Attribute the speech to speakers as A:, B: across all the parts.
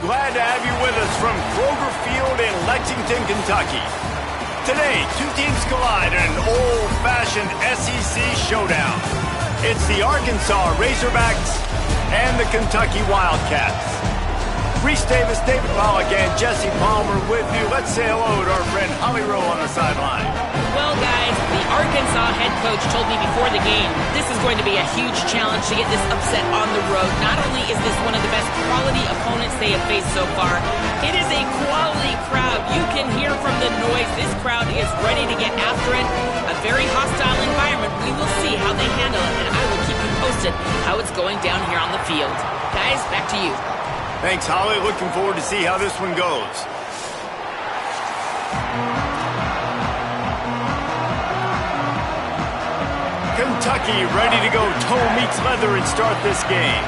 A: Glad to have you with us from Kroger Field in Lexington, Kentucky. Today, two teams collide in an old-fashioned SEC showdown. It's the Arkansas Razorbacks and the Kentucky Wildcats. Reese Davis, David Pollock, and Jesse Palmer with you. Let's say hello to our friend Holly Rowe on the sideline.
B: Well, guys, the Arkansas head coach told me before the game this is going to be a huge challenge to get this upset on the road. Not only is this one of the best quality opponents they have faced so far, it is a quality crowd. You can hear from the noise. This crowd is ready to get after it. A very hostile environment. We will see how they handle it, and I will keep you posted how it's going down here on the field. Guys, back to you.
A: Thanks, Holly. Looking forward to see how this one goes. Kentucky ready to go toe meets leather and start this game.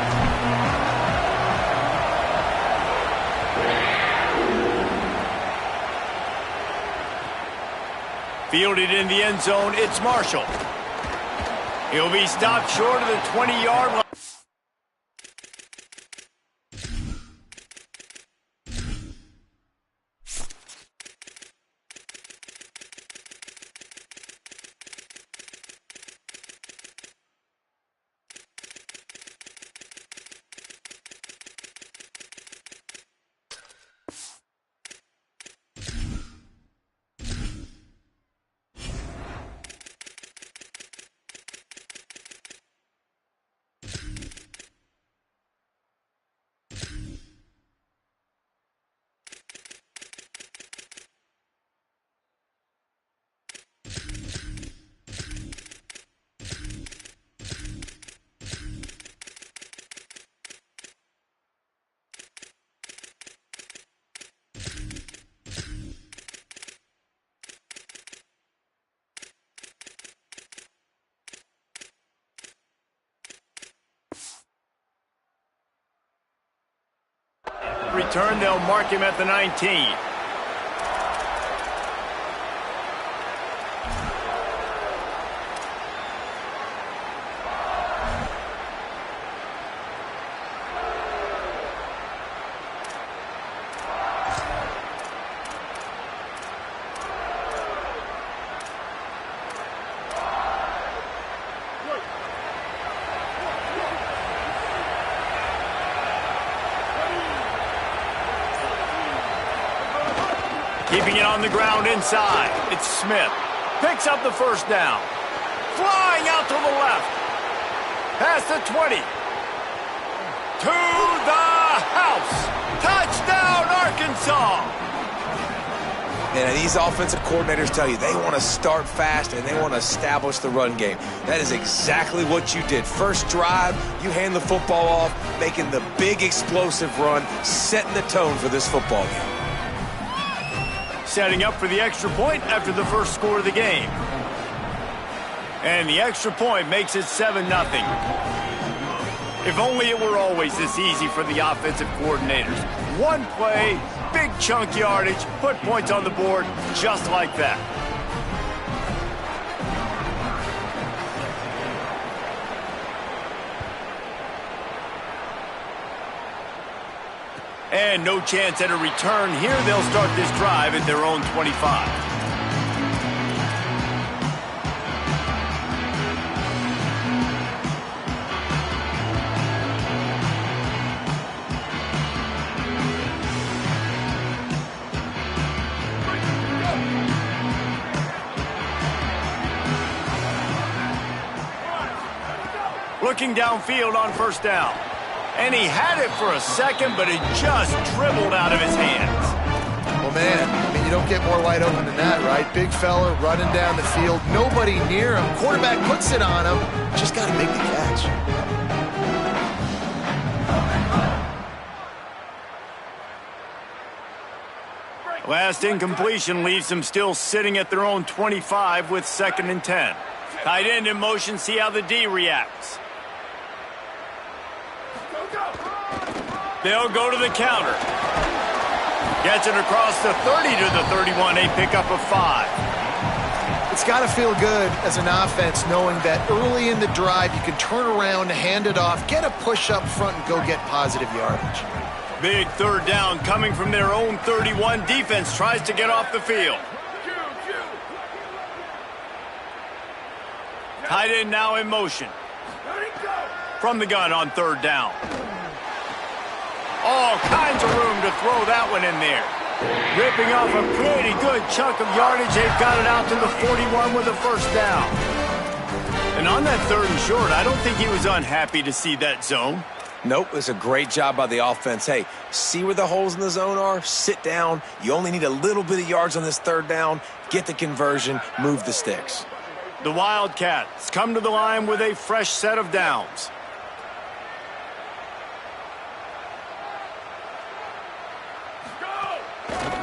A: Fielded in the end zone, it's Marshall. He'll be stopped short of the 20-yard line. Return, they'll mark him at the 19. Keeping it on the ground inside. It's Smith. Picks up the first down. Flying out to the left. Past the 20. To the house. Touchdown, Arkansas.
C: And these offensive coordinators tell you they want to start fast and they want to establish the run game. That is exactly what you did. First drive, you hand the football off, making the big explosive run, setting the tone for this football game.
A: Setting up for the extra point after the first score of the game. And the extra point makes it 7-0. If only it were always this easy for the offensive coordinators. One play, big chunk yardage, put points on the board just like that. And no chance at a return here. They'll start this drive at their own 25. Looking downfield on first down. And he had it for a second, but it just dribbled out of his hands.
D: Well, man, I mean, you don't get more wide open than that, right? Big fella running down the field, nobody near him. Quarterback puts it on him. Just got to make the catch.
A: Last incompletion leaves them still sitting at their own 25 with 2nd and 10. Tight end in motion, see how the D reacts. They'll go to the counter. Gets it across the 30 to the 31, a pickup of 5.
D: It's got to feel good as an offense knowing that early in the drive you can turn around, hand it off, get a push up front, and go get positive yardage.
A: Big third down coming from their own 31. Defense tries to get off the field. Tight end now in motion. From the gun on third down. All kinds of room to throw that one in there. Ripping off a pretty good chunk of yardage. They've got it out to the 41 with a first down. And on that third and short, I don't think he was unhappy to see that zone.
C: Nope, it's a great job by the offense. Hey, see where the holes in the zone are? Sit down. You only need a little bit of yards on this third down. Get the conversion. Move the sticks.
A: The Wildcats come to the line with a fresh set of downs.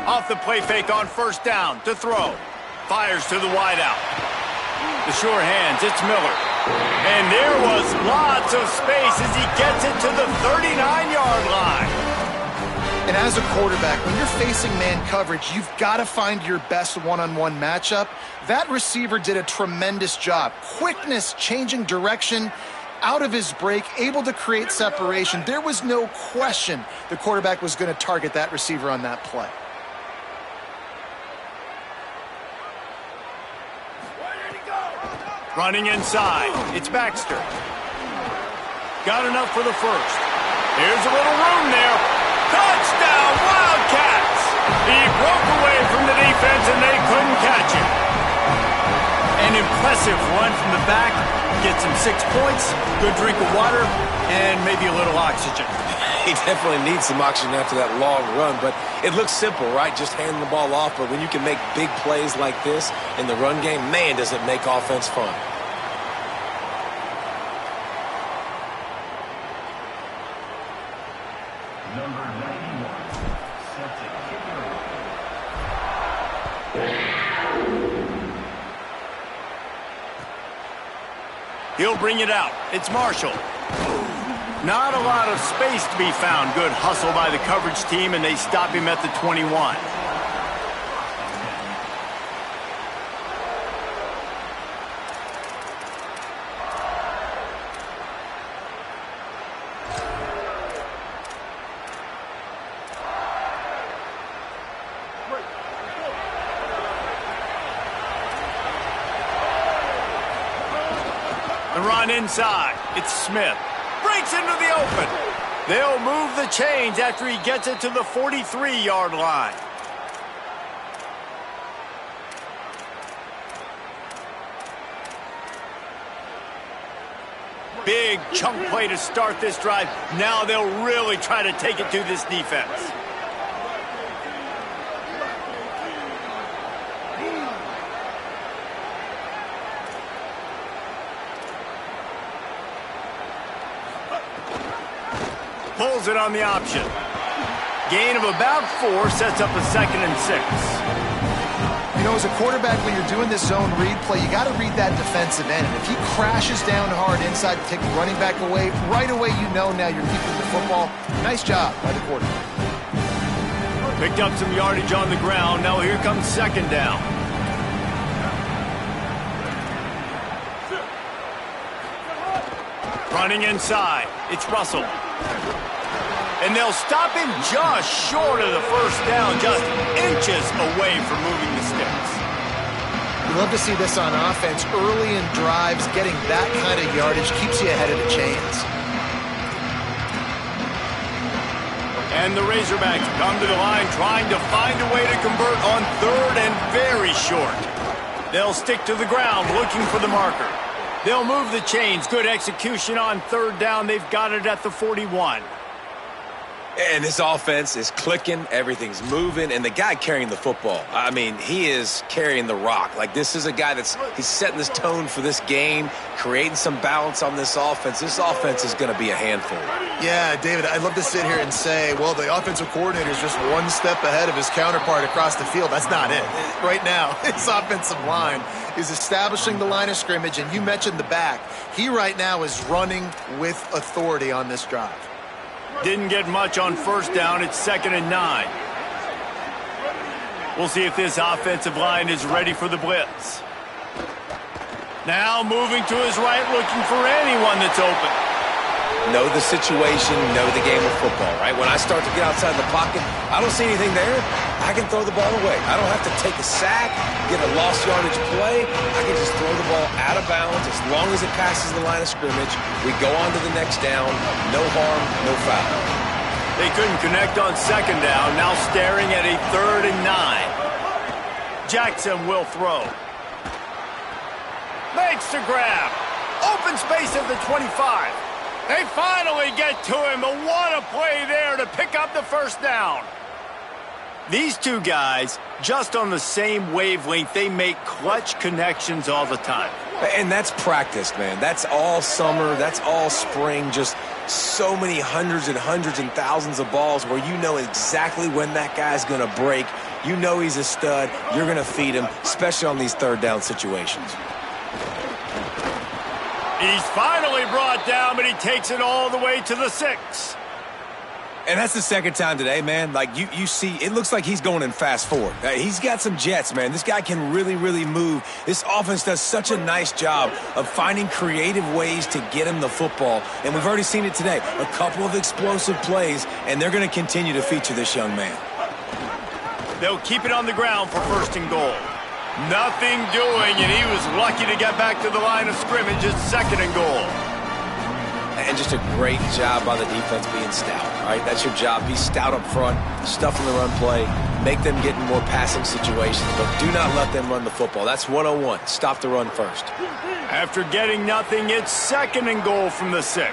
A: Off the play fake on first down to throw. Fires to the wideout. The sure hands, it's Miller. And there was lots of space as he gets it to the 39-yard line.
D: And as a quarterback, when you're facing man coverage, you've got to find your best one-on-one matchup. That receiver did a tremendous job. Quickness, changing direction, out of his break, able to create separation. There was no question the quarterback was going to target that receiver on that play.
A: Running inside, it's Baxter. Got enough for the first. Here's a little room there. Touchdown, Wildcats! He broke away from the defense and they couldn't catch him. An impressive run from the back. Gets him 6 points, good drink of water, and maybe a little oxygen.
C: He definitely needs some oxygen after that long run, but it looks simple, right? Just handing the ball off, but when you can make big plays like this in the run game, man, does it make offense fun.
E: Number 91, set to kick it.
A: He'll bring it out. It's Marshall. Not a lot of space to be found. Good hustle by the coverage team, and they stop him at the 21. The run inside. It's Smith. Breaks into the open. They'll move the chains after he gets it to the 43-yard line. Big chunk play to start this drive. Now they'll really try to take it to this defense. Pulls it on the option. Gain of about 4 sets up a 2nd and 6.
D: You know, as a quarterback, when you're doing this zone read play, you got to read that defensive end. And if he crashes down hard inside to take the running back away, right away you know now you're keeping the football. Nice job by the quarterback.
A: Picked up some yardage on the ground. Now here comes 2nd down. Running inside. It's Russell. And they'll stop him just short of the first down, just inches away from moving the sticks.
D: You love to see this on offense. Early in drives, getting that kind of yardage keeps you ahead of the chains.
A: And the Razorbacks come to the line trying to find a way to convert on 3rd and very short. They'll stick to the ground looking for the marker. They'll move the chains. Good execution on 3rd down. They've got it at the 41.
C: And this offense is clicking, everything's moving, and the guy carrying the football, I mean, he is carrying the rock. Like, this is a guy he's setting this tone for this game, creating some balance on this offense. This offense is going to be a handful.
D: Yeah, David, I'd love to sit here and say, well, the offensive coordinator is just one step ahead of his counterpart across the field. That's not it. Right now, his offensive line is establishing the line of scrimmage, and you mentioned the back. He right now is running with authority on this drive.
A: Didn't get much on 1st down. It's 2nd and 9. We'll see if this offensive line is ready for the blitz. Now moving to his right, looking for anyone that's open.
C: know the situation, know the game of football, right? When I start to get outside the pocket, I don't see anything there. I can throw the ball away. I don't have to take a sack, get a lost yardage play. I can just throw the ball out of bounds as long as it passes the line of scrimmage. We go on to the next down. No harm, no foul.
A: They couldn't connect on second down. Now staring at a 3rd and 9. Jackson will throw. Makes the grab. Open space at the 25. They finally get to him, but what a play there to pick up the first down. These two guys, just on the same wavelength, they make clutch connections all the time.
C: And that's practice, man. That's all summer. That's all spring. Just so many hundreds and hundreds and thousands of balls where you know exactly when that guy's going to break. You know he's a stud. You're going to feed him, especially on these 3rd down situations.
A: He's finally brought down, but he takes it all the way to the 6.
C: And that's the second time today, man. Like, you see, it looks like he's going in fast forward. He's got some jets, man. This guy can really, really move. This offense does such a nice job of finding creative ways to get him the football. And we've already seen it today. A couple of explosive plays, and they're going to continue to feature this young man.
A: They'll keep it on the ground for 1st and goal. Nothing doing, and he was lucky to get back to the line of scrimmage at 2nd and goal.
C: And just a great job by the defense being stout, right? That's your job. Be stout up front, stuff in the run play, make them get in more passing situations, but do not let them run the football. That's 101. Stop the run first.
A: After getting nothing, it's 2nd and goal from the 6.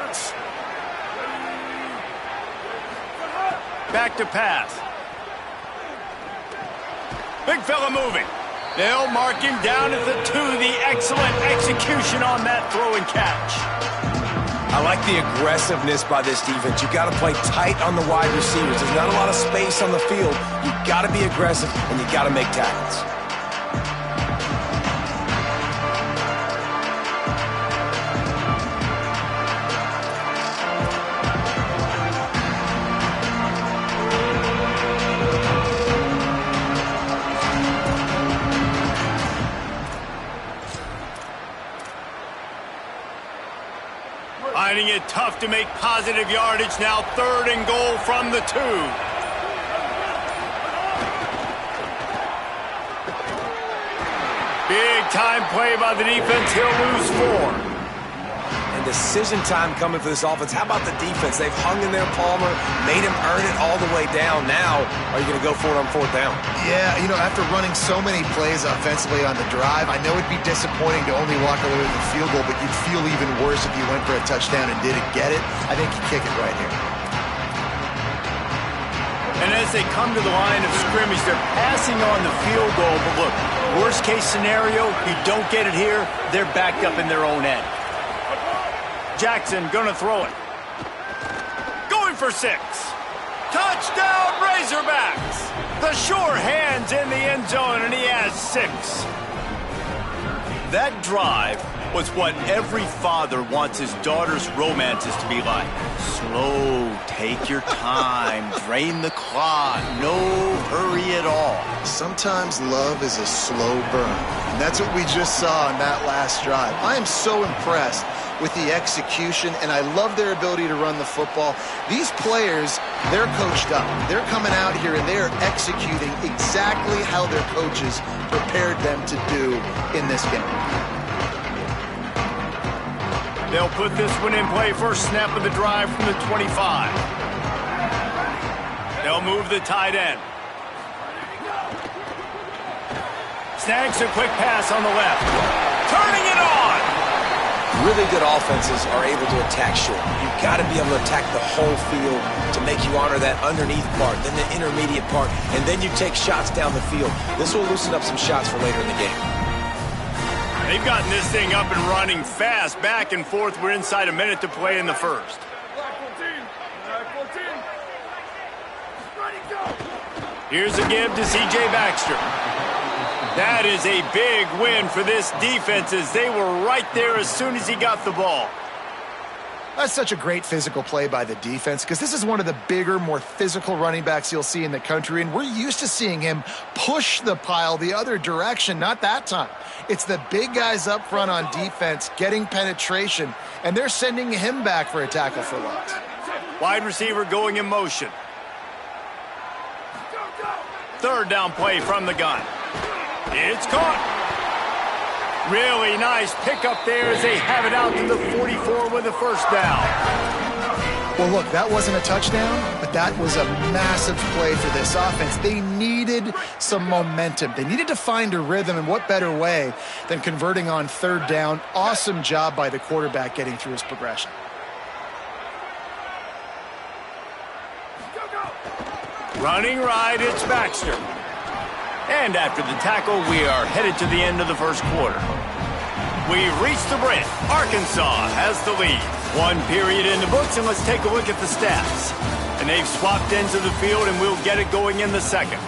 A: Back to pass. Big fella moving. They'll mark him down at the 2. The excellent execution on that throw and catch.
C: I like the aggressiveness by this defense. You've got to play tight on the wide receivers. There's not a lot of space on the field. You've got to be aggressive, and you've got to make tackles.
A: Finding it tough to make positive yardage now. 3rd and goal from the 2. Big time play by the defense. He'll lose 4.
C: And decision time coming for this offense. How about the defense? They've hung in there, Palmer, made him earn it all the way down. Now, are you going to go for it on 4th down?
D: Yeah, you know, after running so many plays offensively on the drive, I know it'd be disappointing to only walk away with a field goal, but you'd feel even worse if you went for a touchdown and didn't get it. I think you kick it right here.
A: And as they come to the line of scrimmage, they're passing on the field goal. But look, worst case scenario, you don't get it here, they're backed up in their own end. Jackson gonna throw it. Going for 6. Touchdown, Razorbacks! The sure hands in the end zone, and he has 6. That drive was what every father wants his daughter's romances to be like. Slow, take your time, drain the clock, no hurry at all.
D: Sometimes love is a slow burn, and that's what we just saw on that last drive. I am so impressed with the execution, and I love their ability to run the football. These players, they're coached up. They're coming out here, and they're executing exactly how their coaches prepared them to do in this game.
A: They'll put this one in play. First snap of the drive from the 25. They'll move the tight end. Snags a quick pass on the left. Turning it on!
C: Really good offenses are able to attack short. You've got to be able to attack the whole field to make you honor that underneath part, then the intermediate part, and then you take shots down the field. This will loosen up some shots for later in the game.
A: They've gotten this thing up and running fast, back and forth. We're inside a minute to play in the first. Here's a give to C.J. Baxter. That is a big win for this defense as they were right there as soon as he got the ball.
D: That's such a great physical play by the defense because this is one of the bigger, more physical running backs you'll see in the country, and we're used to seeing him push the pile the other direction. Not that time. It's the big guys up front on defense getting penetration, and they're sending him back for a tackle for loss.
A: Wide receiver going in motion. Third down play from the gun. It's caught. Really nice pickup there as they have it out to the 44 with the first down.
D: Well, look, that wasn't a touchdown, but that was a massive play for this offense. They needed some momentum. They needed to find a rhythm, and what better way than converting on third down. Awesome job by the quarterback getting through his progression.
A: Running right, it's Baxter. And after the tackle, we are headed to the end of the first quarter. We've reached the break. Arkansas has the lead. One period in the books, and let's take a look at the stats. And they've swapped ends of the field, and we'll get it going in the second.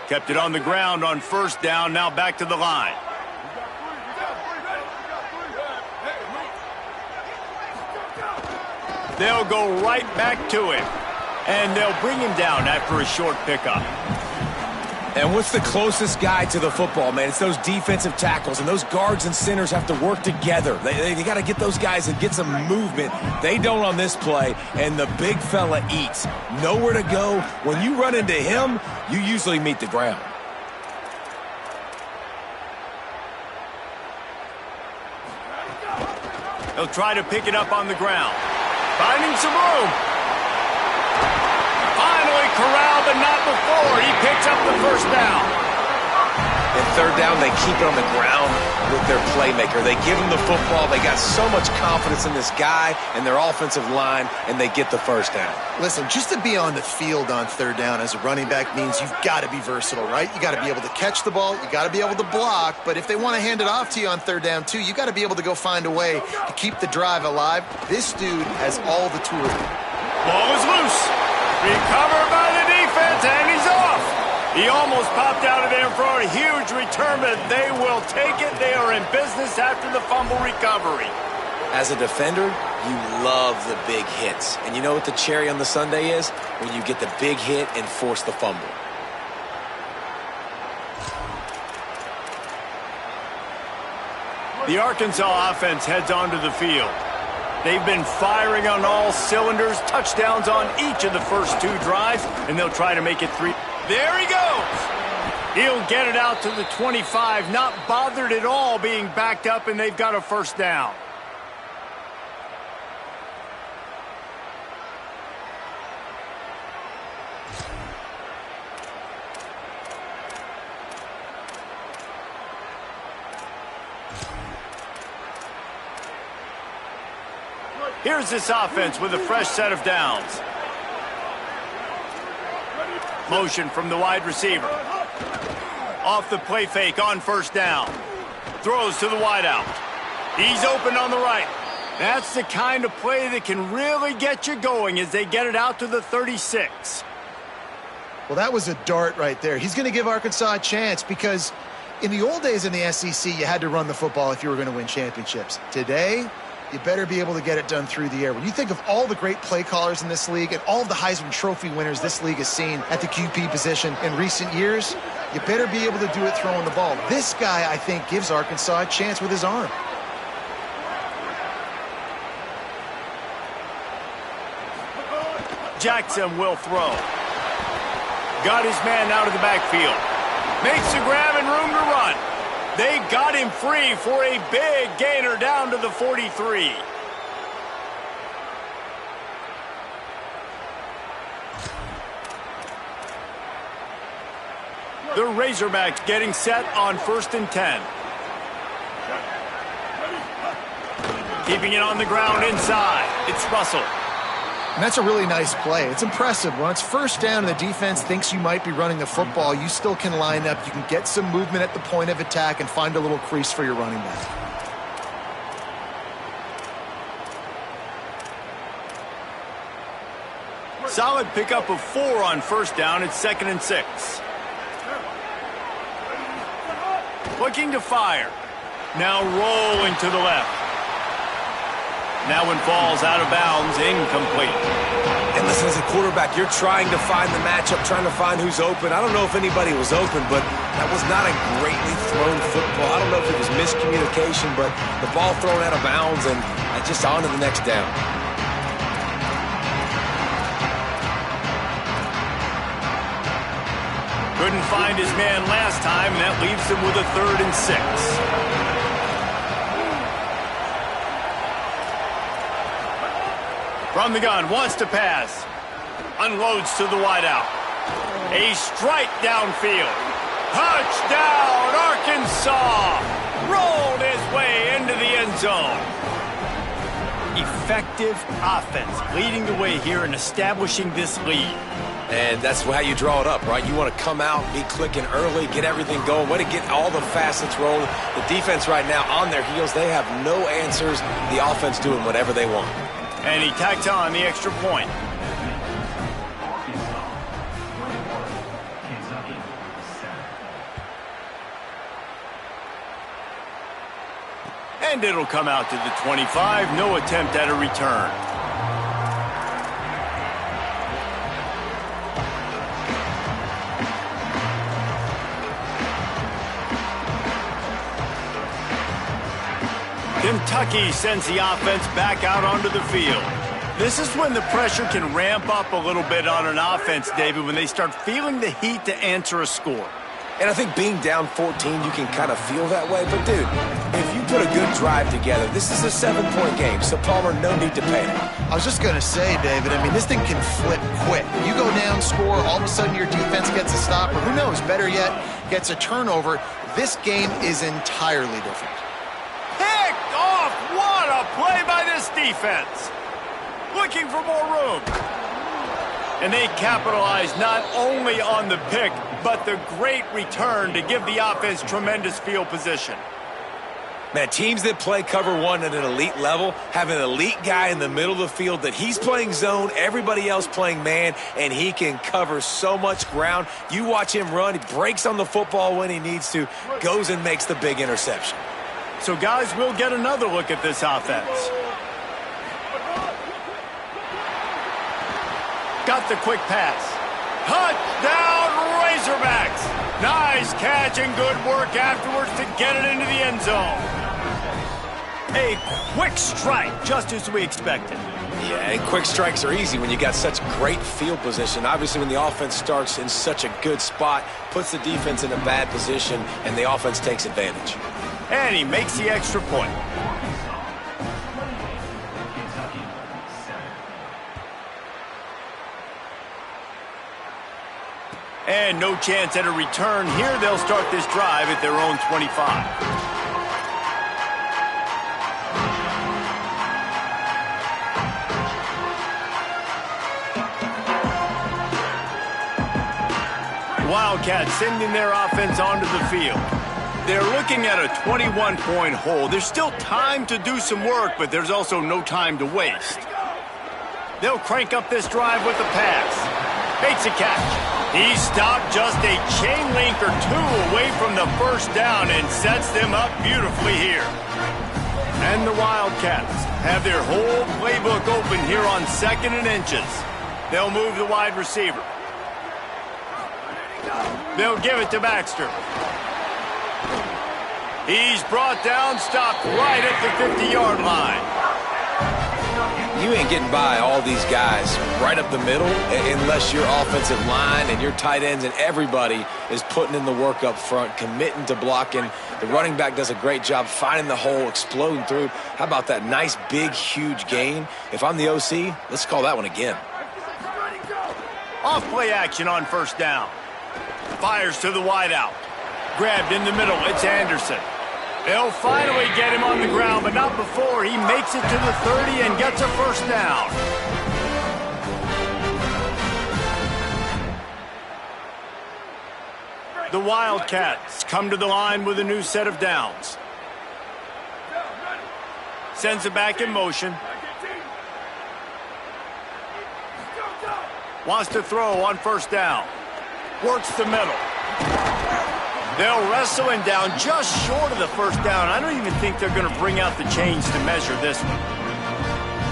A: Kept it on the ground on first down, now back to the line. They'll go right back to him. And they'll bring him down after a short pickup.
C: And what's the closest guy to the football, man? It's those defensive tackles, and those guards and centers have to work together. They got to get those guys and get some movement. They don't on this play, and the big fella eats. Nowhere to go. When you run into him, you usually meet the ground.
A: They'll try to pick it up on the ground. Finding some room. Finally corralled, but not before. He picks up the first down.
C: And third down, they keep it on the ground with their playmaker. They give him the football. They got so much confidence in this guy and their offensive line, and they get the first down.
D: Listen, just to be on the field on third down as a running back means you've got to be versatile, right? You got to be able to catch the ball. You got to be able to block. But if they want to hand it off to you on third down, too, you got to be able to go find a way to keep the drive alive. This dude has all the tools.
A: Ball is loose. Recovered by the defense, and he's off. He almost popped out of there for a huge return, but they will take it. They are in business after the fumble recovery.
C: As a defender, you love the big hits. And you know what the cherry on the sundae is? When you get the big hit and force the fumble.
A: The Arkansas offense heads onto the field. They've been firing on all cylinders, touchdowns on each of the first two drives, and they'll try to make it three. There he goes. He'll get it out to the 25, not bothered at all being backed up, and they've got a first down. Here's this offense with a fresh set of downs. Motion from the wide receiver. Off the play fake on first down. Throws to the wideout. He's open on the right. That's the kind of play that can really get you going as they get it out to the 36.
D: Well, that was a dart right there. He's going to give Arkansas a chance because in the old days in the SEC, you had to run the football if you were going to win championships. Today, you better be able to get it done through the air. When you think of all the great play callers in this league and all of the Heisman Trophy winners this league has seen at the QB position in recent years, you better be able to do it throwing the ball. This guy, I think, gives Arkansas a chance with his arm.
A: Jackson will throw. Got his man out of the backfield. Makes the grab and room to run. They got him free for a big gainer down to the 43. The Razorbacks getting set on 1st and 10. Keeping it on the ground inside. It's Russell.
D: And that's a really nice play. It's impressive. When it's first down and the defense thinks you might be running the football, you still can line up. You can get some movement at the point of attack and find a little crease for your running back.
A: Solid pickup of 4 on first down. It's 2nd and 6. Looking to fire. Now rolling to the left. That one falls out of bounds, incomplete.
C: And listen, as a quarterback, you're trying to find the matchup, trying to find who's open. I don't know if anybody was open, but that was not a greatly thrown football. I don't know if it was miscommunication, but the ball thrown out of bounds and just on to the next down.
A: Couldn't find his man last time, and that leaves him with a 3rd and 6. From the gun, wants to pass. Unloads to the wideout. A strike downfield. Touchdown, Arkansas! Rolled his way into the end zone. Effective offense leading the way here and establishing this lead.
C: And that's how you draw it up, right? You want to come out, be clicking early, get everything going, way to get all the facets rolling. The defense right now on their heels, they have no answers. The offense doing whatever they want.
A: And he tacked on the extra point. And it'll come out to the 25. No attempt at a return. Kentucky sends the offense back out onto the field. This is when the pressure can ramp up a little bit on an offense, David, when they start feeling the heat to answer a score.
C: And I think being down 14, you can kind of feel that way. But, dude, if you put a good drive together, this is a 7-point game, so Palmer, no need to panic.
D: I was just going to say, David, I mean, this thing can flip quick. You go down, score, all of a sudden your defense gets a stop, or who knows, better yet, gets a turnover. This game is entirely different.
A: Picked off! What a play by this defense! Looking for more room. And they capitalize not only on the pick, but the great return to give the offense tremendous field position.
C: Man, teams that play cover one at an elite level have an elite guy in the middle of the field that he's playing zone, everybody else playing man, and he can cover so much ground. You watch him run, he breaks on the football when he needs to, goes and makes the big interception.
A: So, guys, we'll get another look at this offense. Got the quick pass. Touchdown, Razorbacks! Nice catch and good work afterwards to get it into the end zone. A quick strike, just as we expected.
C: Yeah, and quick strikes are easy when you got such great field position. Obviously, when the offense starts in such a good spot, puts the defense in a bad position, and the offense takes advantage.
A: And he makes the extra point. And no chance at a return here. They'll start this drive at their own 25. Wildcats sending their offense onto the field. They're looking at a 21-point hole. There's still time to do some work, but there's also no time to waste. They'll crank up this drive with a pass. Makes a catch. He stopped just a chain link or two away from the first down and sets them up beautifully here. And the Wildcats have their whole playbook open here on 2nd and inches. They'll move the wide receiver. They'll give it to Baxter. He's brought down, stopped right at the 50-yard line.
C: You ain't getting by all these guys right up the middle unless your offensive line and your tight ends and everybody is putting in the work up front, committing to blocking. The running back does a great job finding the hole, exploding through. How about that nice, big, huge gain? If I'm the OC, let's call that one again.
A: Off play action on first down. Fires to the wideout. Grabbed in the middle. It's Anderson. They'll finally get him on the ground, but not before he makes it to the 30 and gets a first down. The Wildcats come to the line with a new set of downs. Sends it back in motion. Wants to throw on first down. Works the middle. They'll wrestle him down just short of the first down. I don't even think they're going to bring out the chains to measure this one.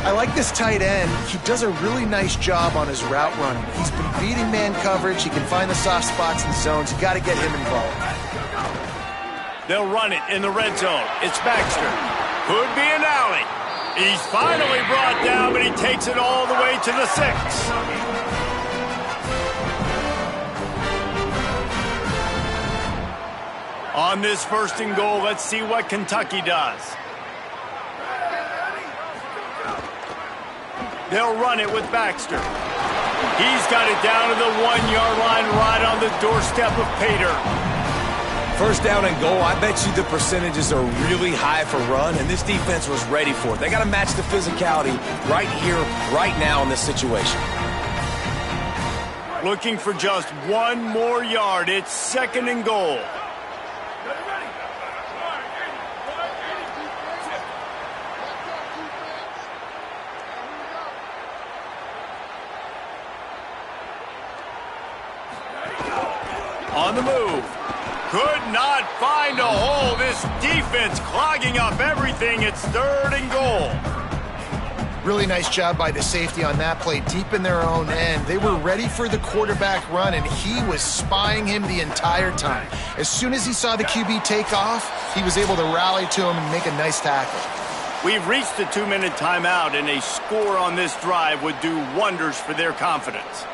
D: I like this tight end. He does a really nice job on his route running. He's been beating man coverage. He can find the soft spots and zones. You got to get him involved.
A: They'll run it in the red zone. It's Baxter. Could be an alley. He's finally brought down, but he takes it all the way to the 6. On this 1st and goal, let's see what Kentucky does. They'll run it with Baxter. He's got it down to the 1-yard line right on the doorstep of Pater.
C: 1st down and goal, I bet you the percentages are really high for run, and this defense was ready for it. They got to match the physicality right here, right now in this situation.
A: Looking for just 1 more yard. It's 2nd and goal. On the move. Could not find a hole. This defense clogging up everything. It's 3rd and goal.
D: Really nice job by the safety on that play, deep in their own end. They were ready for the quarterback run, and he was spying him the entire time. As soon as he saw the QB take off, he was able to rally to him and make a nice tackle.
A: We've reached the 2-minute timeout, and a score on this drive would do wonders for their confidence.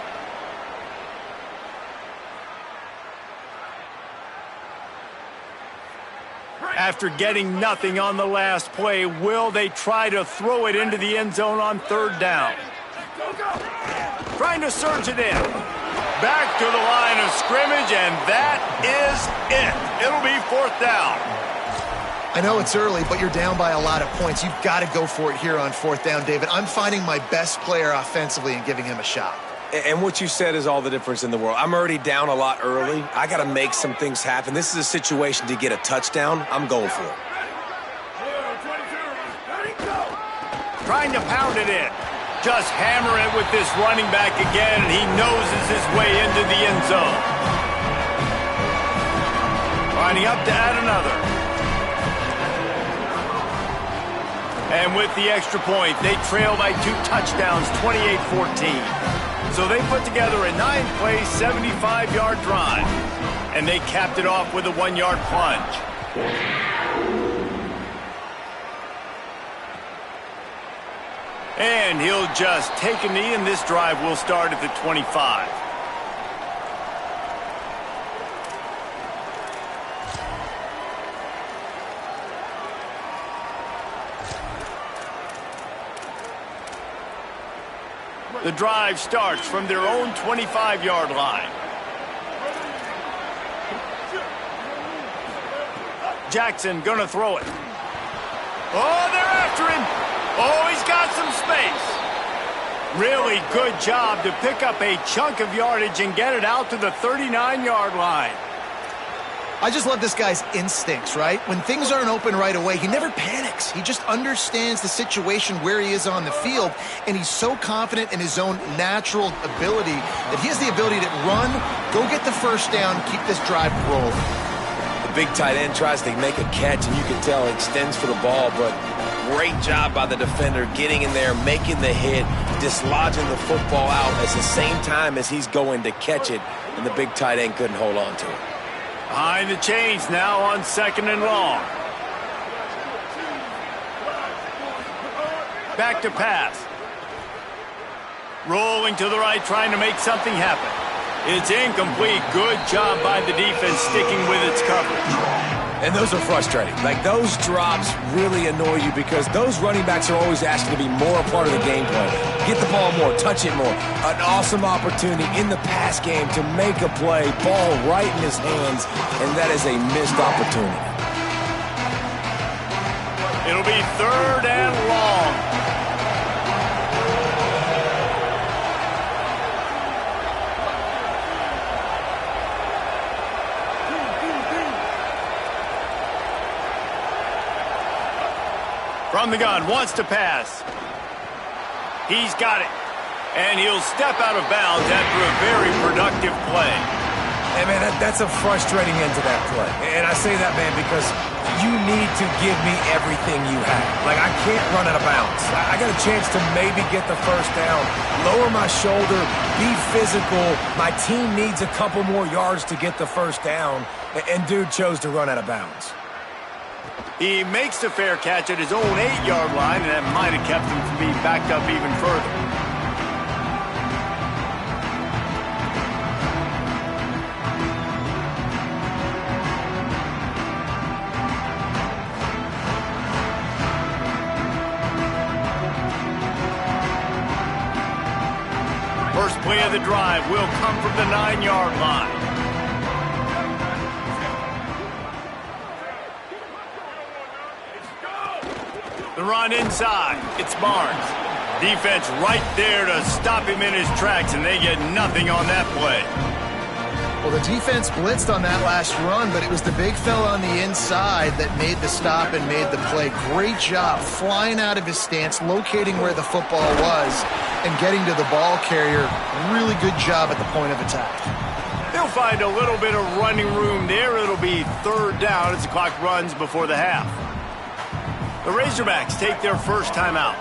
A: After getting nothing on the last play, will they try to throw it into the end zone on 3rd down? Trying to surge it in. Back to the line of scrimmage, and that is it. It'll be 4th down.
D: I know it's early, but you're down by a lot of points. You've got to go for it here on 4th down, David. I'm finding my best player offensively and giving him a shot.
C: And what you said is all the difference in the world. I'm already down a lot early. I got to make some things happen. This is a situation to get a touchdown. I'm going for it.
A: Trying to pound it in. Just hammer it with this running back again, and he noses his way into the end zone. Lining up to add another. And with the extra point, they trail by 2 touchdowns, 28-14. So they put together a 9-play, 75-yard drive. And they capped it off with a 1-yard plunge. And he'll just take a knee, and this drive will start at the 25. The drive starts from their own 25-yard line. Jackson gonna throw it. Oh, they're after him. Oh, he's got some space. Really good job to pick up a chunk of yardage and get it out to the 39-yard line.
D: I just love this guy's instincts, right? When things aren't open right away, he never panics. He just understands the situation where he is on the field, and he's so confident in his own natural ability that he has the ability to run, go get the 1st down, keep this drive rolling.
C: The big tight end tries to make a catch, and you can tell he extends for the ball, but great job by the defender getting in there, making the hit, dislodging the football out at the same time as he's going to catch it, and the big tight end couldn't hold on to it.
A: Behind the chains now on 2nd and long. Back to pass. Rolling to the right, trying to make something happen. It's incomplete. Good job by the defense sticking with its coverage.
C: And those are frustrating. Like, those drops really annoy you because those running backs are always asking to be more a part of the game plan. Get the ball more, touch it more. An awesome opportunity in the pass game to make a play, ball right in his hands, and that is a missed opportunity.
A: It'll be 3rd and long. From the gun, wants to pass. He's got it. And he'll step out of bounds after a very productive play.
C: Hey, man, that's a frustrating end to that play. And I say that, man, because you need to give me everything you have. Like, I can't run out of bounds. I got a chance to maybe get the first down, lower my shoulder, be physical. My team needs a couple more yards to get the first down, and dude chose to run out of bounds.
A: He makes the fair catch at his own 8-yard line, and that might have kept him from being backed up even further. First play of the drive will come from the 9-yard line. The run inside. It's Barnes. Defense right there to stop him in his tracks, and they get nothing on that play.
D: Well, the defense blitzed on that last run, but it was the big fella on the inside that made the stop and made the play. Great job flying out of his stance, locating where the football was, and getting to the ball carrier. Really good job at the point of attack.
A: They'll find a little bit of running room there. It'll be 3rd down as the clock runs before the half. The Razorbacks take their first timeout.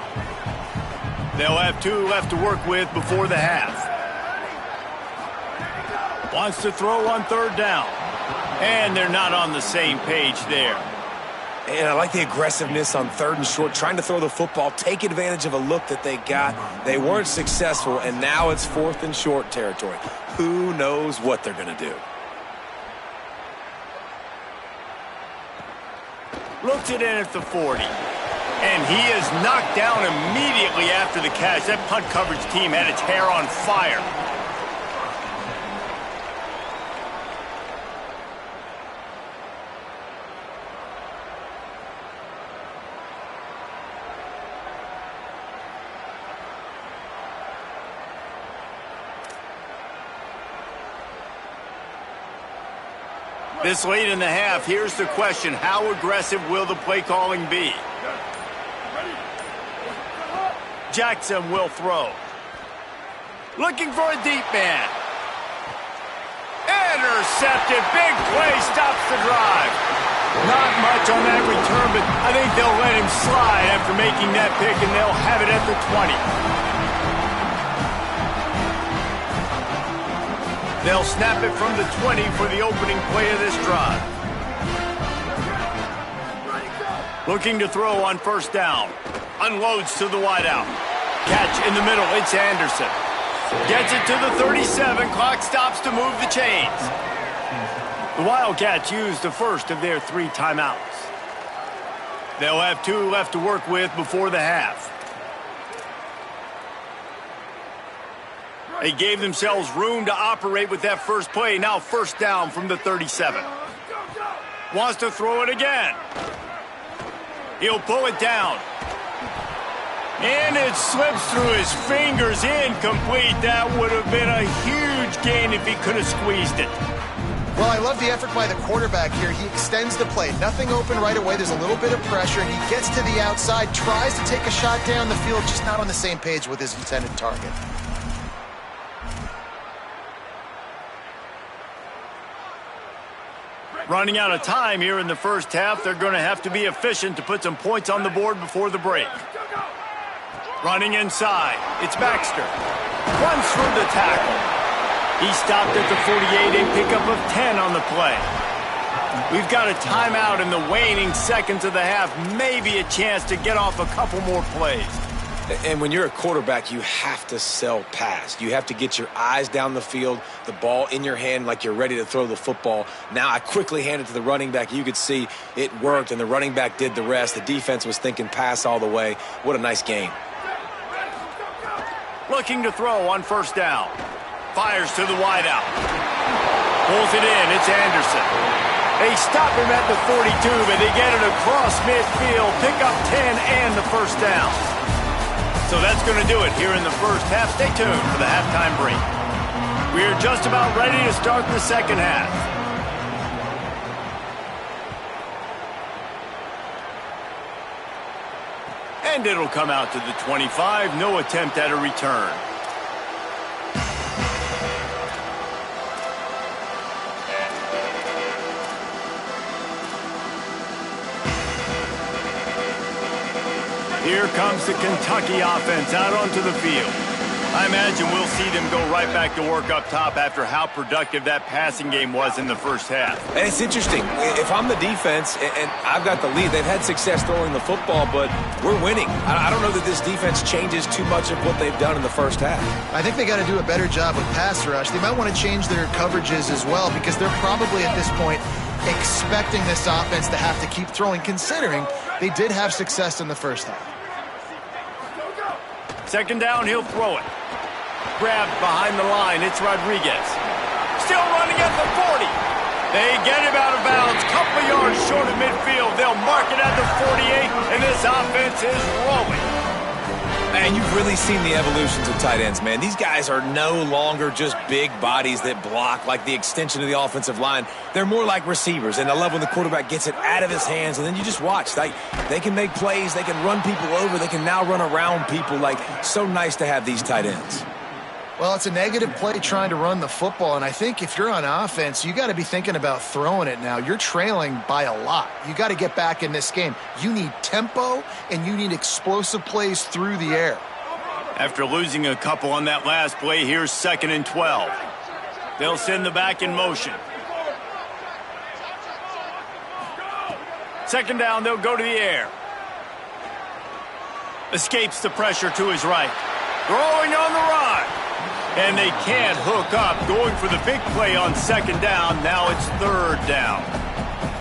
A: They'll have 2 left to work with before the half. Wants to throw on 3rd down. And they're not on the same page there.
C: And I like the aggressiveness on 3rd and short, trying to throw the football, take advantage of a look that they got. They weren't successful, and now it's 4th and short territory. Who knows what they're going to do?
A: Looks it in at the 40. And he is knocked down immediately after the catch. That punt coverage team had its hair on fire. This late in the half, here's the question. How aggressive will the play calling be? Jackson will throw. Looking for a deep man. Intercepted. Big play stops the drive. Not much on that return, but I think they'll let him slide after making that pick, and they'll have it at the 20. They'll snap it from the 20 for the opening play of this drive. Looking to throw on 1st down. Unloads to the wideout. Catch in the middle. It's Anderson. Gets it to the 37. Clock stops to move the chains. The Wildcats use the first of their 3 timeouts. They'll have 2 left to work with before the half. They gave themselves room to operate with that first play. Now 1st down from the 37. Wants to throw it again. He'll pull it down. And it slips through his fingers, incomplete. That would have been a huge gain if he could have squeezed it.
D: Well, I love the effort by the quarterback here. He extends the play. Nothing open right away. There's a little bit of pressure. He gets to the outside, tries to take a shot down the field, just not on the same page with his intended target.
A: Running out of time here in the first half. They're going to have to be efficient to put some points on the board before the break. Running inside. It's Baxter. Runs through the tackle. He stopped at the 48, a pickup of 10 on the play. We've got a timeout in the waning seconds of the half. Maybe a chance to get off a couple more plays.
C: And when you're a quarterback, you have to sell pass. You have to get your eyes down the field, the ball in your hand like you're ready to throw the football. Now I quickly handed to the running back. You could see it worked, and the running back did the rest. The defense was thinking pass all the way. What a nice game.
A: Looking to throw on 1st down. Fires to the wideout. Pulls it in. It's Anderson. They stop him at the 42, but they get it across midfield. Pick up 10 and the 1st down. So that's going to do it here in the first half. Stay tuned for the halftime break. We're just about ready to start the second half. And it'll come out to the 25. No attempt at a return. Here comes the Kentucky offense out onto the field. I imagine we'll see them go right back to work up top after how productive that passing game was in the first half.
C: And it's interesting. If I'm the defense and I've got the lead, they've had success throwing the football, but we're winning. I don't know that this defense changes too much of what they've done in the first half.
D: I think they got to do a better job with pass rush. They might want to change their coverages as well because they're probably at this point expecting this offense to have to keep throwing, considering they did have success in the first half.
A: Second down, he'll throw it. Grabbed behind the line, it's Rodriguez. Still running at the 40. They get him out of bounds, couple of yards short of midfield. They'll mark it at the 48, and this offense is rolling.
C: Man, you've really seen the evolutions of tight ends, man. These guys are no longer just big bodies that block like the extension of the offensive line. They're more like receivers, and I love when the quarterback gets it out of his hands, and then you just watch. Like, they can make plays, they can run people over, they can now run around people. Like, so nice to have these tight ends.
D: Well, it's a negative play trying to run the football, and I think if you're on offense, you got to be thinking about throwing it now. You're trailing by a lot. You got to get back in this game. You need tempo, and you need explosive plays through the air.
A: After losing a couple on that last play, here's 2nd and 12. They'll send the back in motion. Second down, they'll go to the air. Escapes the pressure to his right. Throwing on the run. And they can't hook up. Going for the big play on second down. Now it's third down.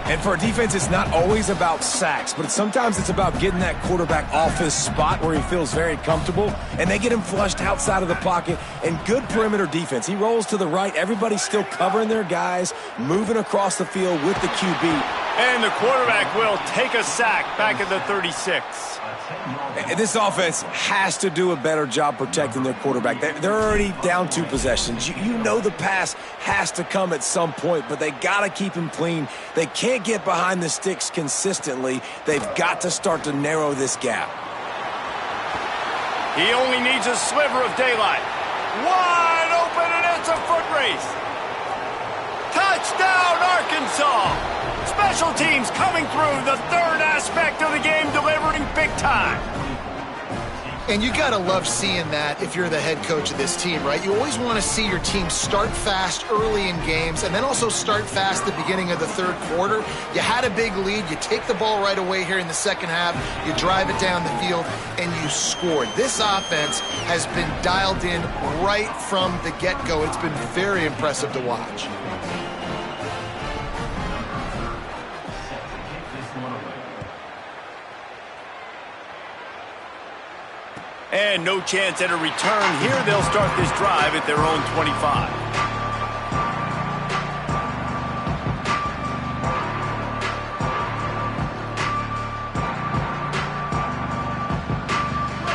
C: And for a defense, it's not always about sacks, but sometimes it's about getting that quarterback off his spot where he feels very comfortable, and they get him flushed outside of the pocket. And good perimeter defense. He rolls to the right. Everybody's still covering their guys, moving across the field with the QB.
A: And the quarterback will take a sack back at the 36.
C: And this offense has to do a better job protecting their quarterback. They're already down 2 possessions. You know the pass has to come at some point, but they got to keep him clean. They can't get behind the sticks consistently. They've got to start to narrow this gap.
A: He only needs a sliver of daylight. Wide open, and it's a foot race. Touchdown, Arkansas! Special teams coming through, the third aspect of the game, delivering big time.
D: And you got to love seeing that if you're the head coach of this team, right? You always want to see your team start fast early in games and then also start fast at the beginning of the third quarter. You had a big lead. You take the ball right away here in the second half. You drive it down the field, and you scored. This offense has been dialed in right from the get-go. It's been very impressive to watch.
A: And no chance at a return here. They'll start this drive at their own 25.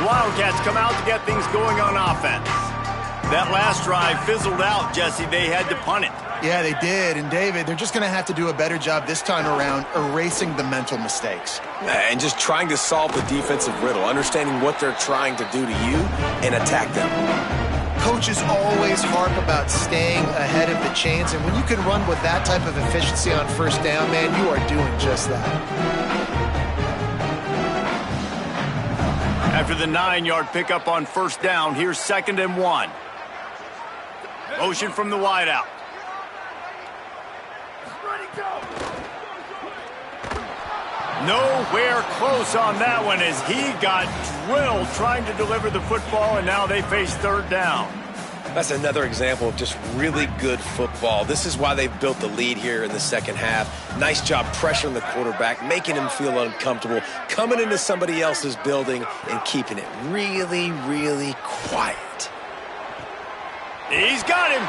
A: Wildcats come out to get things going on offense. That last drive fizzled out, Jesse. They had to punt it.
D: Yeah, they did. And, David, they're just going to have to do a better job this time around erasing the mental mistakes.
C: And just trying to solve the defensive riddle, understanding what they're trying to do to you and attack them.
D: Coaches always harp about staying ahead of the chains, and when you can run with that type of efficiency on first down, man, you are doing just that.
A: After the 9-yard pickup on first down, here's 2nd and 1. Motion from the wideout. Nowhere close on that one as he got drilled trying to deliver the football, and now they face third down.
C: That's another example of just really good football. This is why they've built the lead here in the second half. Nice job pressuring the quarterback, making him feel uncomfortable, coming into somebody else's building and keeping it really, really quiet.
A: He's got him.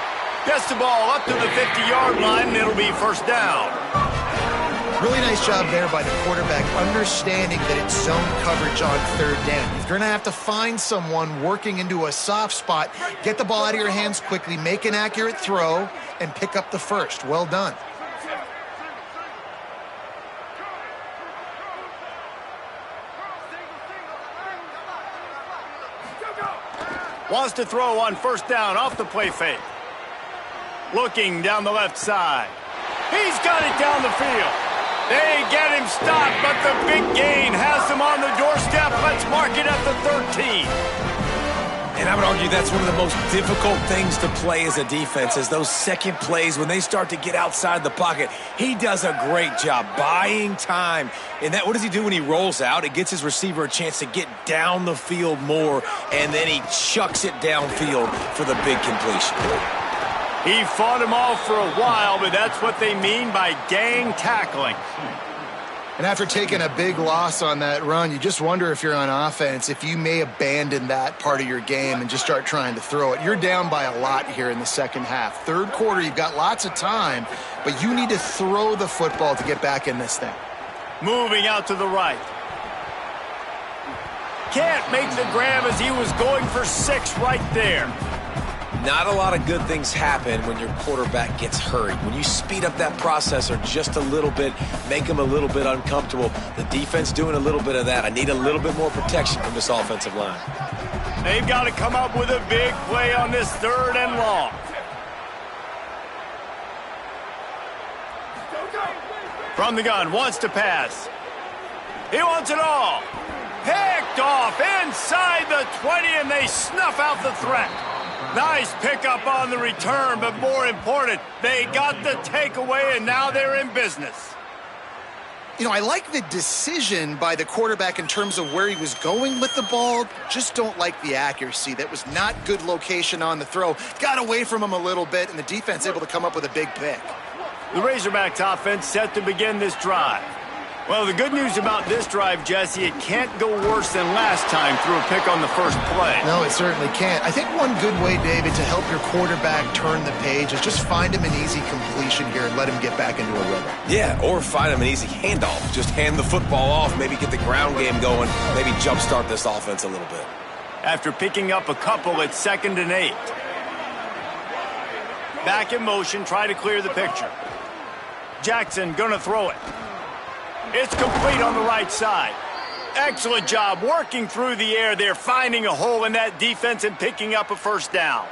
A: Gets the ball up to the 50-yard line, and it'll be first down.
D: Really nice job there by the quarterback, understanding that it's zone coverage on third down. You're going to have to find someone working into a soft spot, get the ball out of your hands quickly, make an accurate throw, and pick up the first. Well done.
A: Wants to throw on first down off the play fake. Looking down the left side. He's got it down the field. They get him stopped, but the big gain has them on the doorstep. Let's mark it at the 13.
C: And I would argue that's one of the most difficult things to play as a defense is those second plays when they start to get outside the pocket. He does a great job buying time. And what does he do when he rolls out? It gets his receiver a chance to get down the field more, and then he chucks it downfield for the big completion.
A: He fought him off for a while, but that's what they mean by gang tackling.
D: And after taking a big loss on that run, you just wonder if you're on offense, if you may abandon that part of your game and just start trying to throw it. You're down by a lot here in the second half. Third quarter, you've got lots of time, but you need to throw the football to get back in this thing.
A: Moving out to the right. Can't make the grab as he was going for 6 right there.
C: Not a lot of good things happen when your quarterback gets hurried. When you speed up that processor just a little bit, make him a little bit uncomfortable, the defense doing a little bit of that. I need a little bit more protection from this offensive line.
A: They've got to come up with a big play on this 3rd and long. From the gun, wants to pass. He wants it all. Picked off inside the 20, and they snuff out the threat. Nice pickup on the return, but more important, they got the takeaway, and now they're in business.
D: You know, I like the decision by the quarterback in terms of where he was going with the ball. Just don't like the accuracy. That was not good location on the throw. Got away from him a little bit, and the defense able to come up with a big pick.
A: The Razorbacks offense set to begin this drive. Well, the good news about this drive, Jesse, it can't go worse than last time through a pick on the first play.
D: No, it certainly can't. I think one good way, David, to help your quarterback turn the page is just find him an easy completion here and let him get back into a rhythm.
C: Yeah, or find him an easy handoff. Just hand the football off, maybe get the ground game going, maybe jumpstart this offense a little bit.
A: After picking up a couple at 2nd and 8. Back in motion, try to clear the picture. Jackson gonna throw it. It's complete on the right side. Excellent job working through the air there, finding a hole in that defense and picking up a 1st down.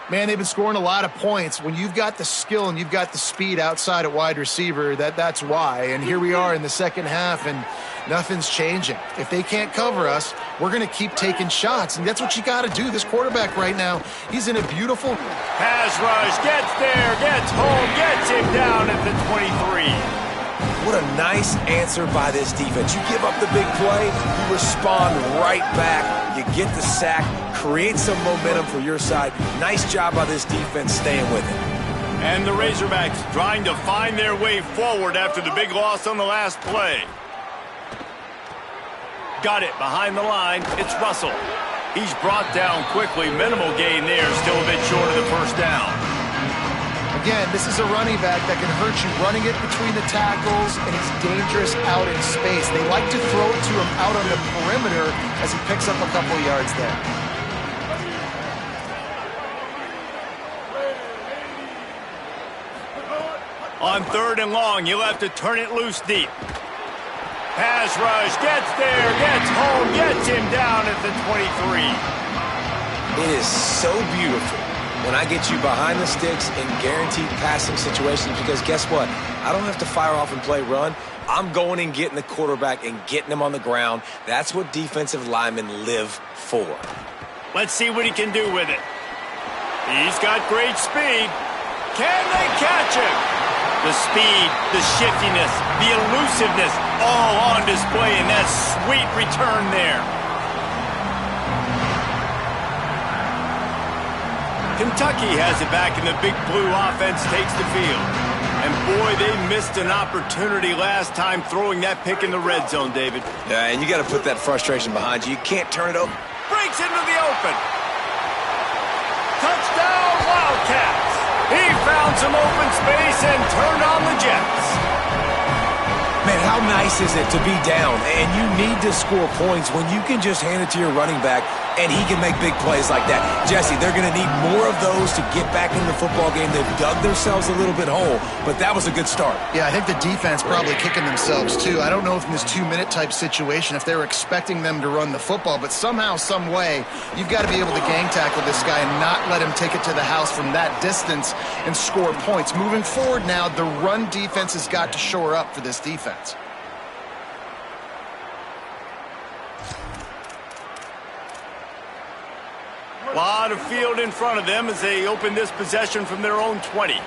D: Man, they've been scoring a lot of points. When you've got the skill and you've got the speed outside at wide receiver, that's why. And here we are in the second half, and nothing's changing. If they can't cover us, we're going to keep taking shots, and that's what you got to do. This quarterback right now, he's in a beautiful
A: pass rush, gets there, gets home, gets him down at the 23.
C: What a nice answer by this defense. You give up the big play, you respond right back, you get the sack, create some momentum for your side. Nice job by this defense staying with it.
A: And the Razorbacks trying to find their way forward after the big loss on the last play. Got it behind the line. It's Russell. He's brought down quickly. Minimal gain there, still a bit short of the 1st down.
D: Again, this is a running back that can hurt you running it between the tackles, and he's dangerous out in space. They like to throw it to him out on the perimeter as he picks up a couple yards there.
A: On 3rd and long, you'll have to turn it loose deep. Pass rush, gets there, gets home, gets him down at the 23.
C: It is so beautiful when I get you behind the sticks in guaranteed passing situations, because guess what? I don't have to fire off and play run. I'm going and getting the quarterback and getting him on the ground. That's what defensive linemen live for.
A: Let's see what he can do with it. He's got great speed. Can they catch him? The speed, the shiftiness, the elusiveness, all on display in that sweet return there. Kentucky has it back, and the Big Blue offense takes the field. And boy, they missed an opportunity last time throwing that pick in the red zone, David.
C: Yeah, and you got to put that frustration behind you. You can't turn it over.
A: Breaks into the open. Touchdown, Wildcats. He found some open space and turned on the Jets.
C: Man, how nice is it to be down and you need to score points when you can just hand it to your running back and he can make big plays like that. Jesse, they're going to need more of those to get back in the football game. They've dug themselves a little bit whole, but that was a good start.
D: Yeah, I think the defense probably kicking themselves too. I don't know if in this 2-minute type situation, if they were expecting them to run the football, but somehow, some way, you've got to be able to gang tackle this guy and not let him take it to the house from that distance and score points. Moving forward now, the run defense has got to shore up for this defense.
A: A lot of field in front of them as they open this possession from their own 20.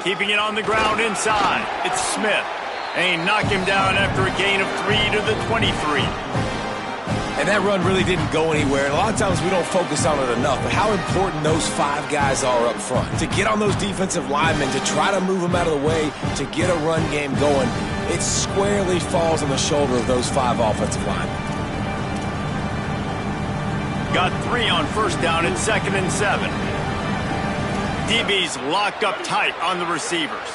A: Keeping it on the ground inside. It's Smith. And he knocked him down after a gain of 3 to the 23.
C: And that run really didn't go anywhere. And a lot of times we don't focus on it enough, but how important those 5 guys are up front. To get on those defensive linemen, to try to move them out of the way, to get a run game going, it squarely falls on the shoulder of those 5 offensive linemen.
A: Got 3 on first down and 2nd and 7. DB's locked up tight on the receivers.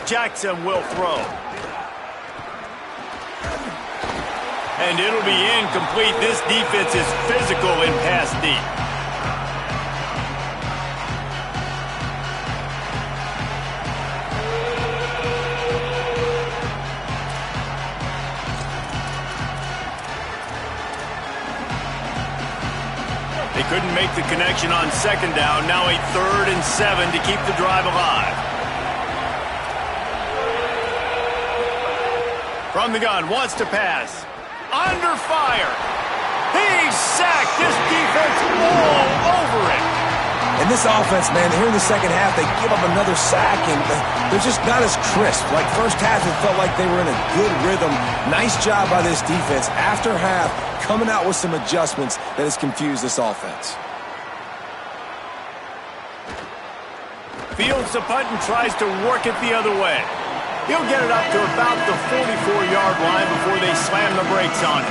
A: Jackson will throw. And it'll be incomplete. This defense is physical in pass deep. They couldn't make the connection on 2nd down. Now a 3rd and 7 to keep the drive alive. From the gun, wants to pass. Under fire. He's sacked. This defense all over it.
C: And this offense, man, here in the second half, they give up another sack, and they're just not as crisp. Like first half, it felt like they were in a good rhythm. Nice job by this defense. After half, coming out with some adjustments that has confused this offense.
A: Fields the punt and tries to work it the other way. He'll get it up to about the 44-yard line before they slam the brakes on it.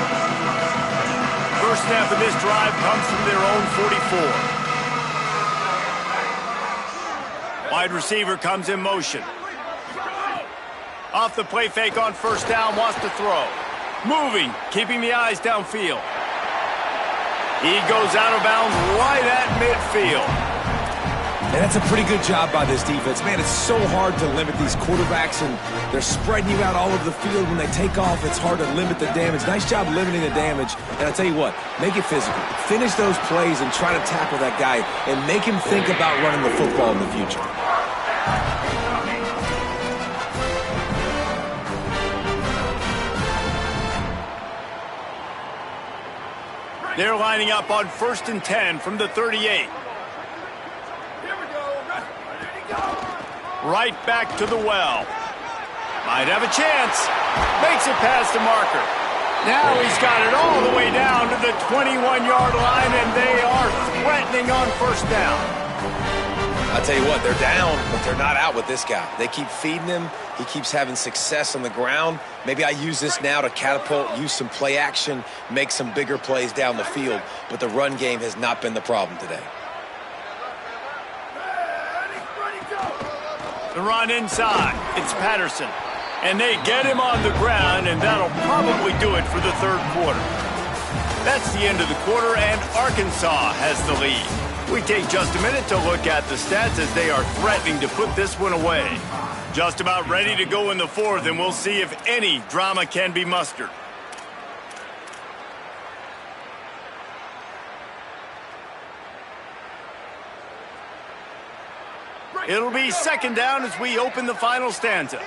A: First snap of this drive comes from their own 44. Wide receiver comes in motion. Off the play fake on first down, wants to throw. Moving, keeping the eyes downfield. He goes out of bounds right at midfield.
C: And that's a pretty good job by this defense. Man, it's so hard to limit these quarterbacks, and they're spreading you out all over the field. When they take off, it's hard to limit the damage. Nice job limiting the damage. And I'll tell you what, make it physical. Finish those plays and try to tackle that guy and make him think about running the football in the future.
A: They're lining up on 1st and 10 from the 38. Right back to the well. Might have a chance. Makes it past the marker. Now he's got it all the way down to the 21-yard line, and they are threatening on first down.
C: I'll tell you what, they're down, but they're not out with this guy. They keep feeding him. He keeps having success on the ground. Maybe I use this now to catapult, use some play action, make some bigger plays down the field, but the run game has not been the problem today.
A: The run inside. It's Patterson. And they get him on the ground, and that'll probably do it for the 3rd quarter. That's the end of the quarter, and Arkansas has the lead. We take just a minute to look at the stats as they are threatening to put this one away. Just about ready to go in the 4th, and we'll see if any drama can be mustered. It'll be 2nd down as we open the final stanza.